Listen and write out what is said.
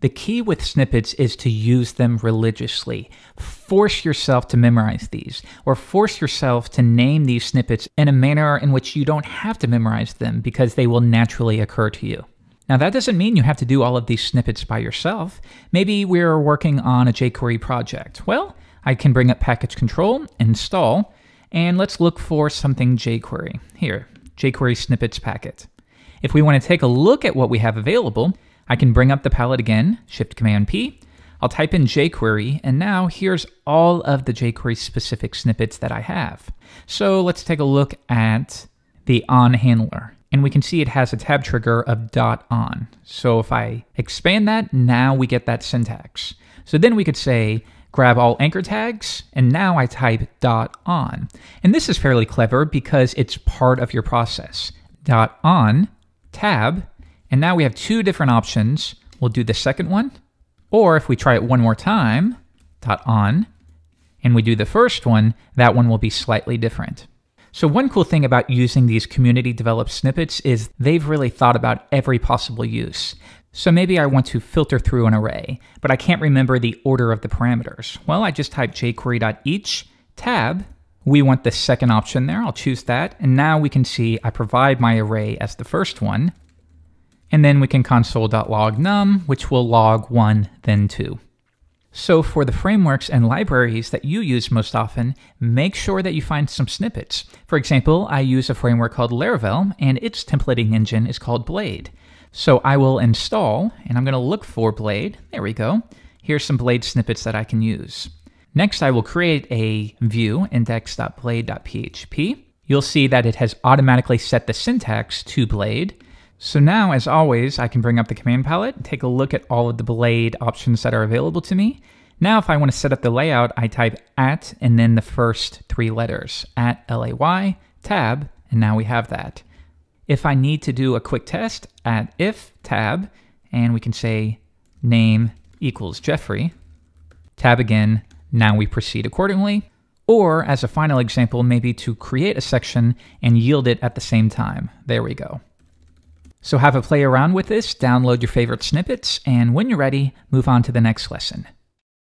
The key with snippets is to use them religiously. Force yourself to memorize these, or force yourself to name these snippets in a manner in which you don't have to memorize them because they will naturally occur to you. Now, that doesn't mean you have to do all of these snippets by yourself. Maybe we're working on a jQuery project. Well, I can bring up package control, install, and let's look for something jQuery. Here, jQuery snippets packet. If we want to take a look at what we have available, I can bring up the palette again, Shift-Command-P. I'll type in jQuery, and now here's all of the jQuery specific snippets that I have. So let's take a look at the on handler, and we can see it has a tab trigger of .on. So if I expand that, now we get that syntax. So then we could say, grab all anchor tags, and now I type .on. And this is fairly clever because it's part of your process. .on, tab, and now we have two different options. We'll do the second one, or if we try it one more time, .on, and we do the first one, that one will be slightly different. So one cool thing about using these community-developed snippets is they've really thought about every possible use. So maybe I want to filter through an array, but I can't remember the order of the parameters. Well, I just type jQuery.each, tab. We want the second option there. I'll choose that, and now we can see I provide my array as the first one, and then we can console.log num, which will log 1, then 2. So for the frameworks and libraries that you use most often, make sure that you find some snippets. For example, I use a framework called Laravel, and its templating engine is called Blade. So I will install, and I'm going to look for Blade. There we go. Here's some Blade snippets that I can use. Next, I will create a view, index.blade.php. You'll see that it has automatically set the syntax to Blade. So now, as always, I can bring up the command palette and take a look at all of the Blade options that are available to me. Now, if I want to set up the layout, I type @ and then the first three letters, @lay, tab, and now we have that. If I need to do a quick test, @if, tab, and we can say name equals Jeffrey, tab again, now we proceed accordingly. Or, as a final example, maybe to create a section and yield it at the same time. There we go. So have a play around with this, download your favorite snippets, and when you're ready, move on to the next lesson.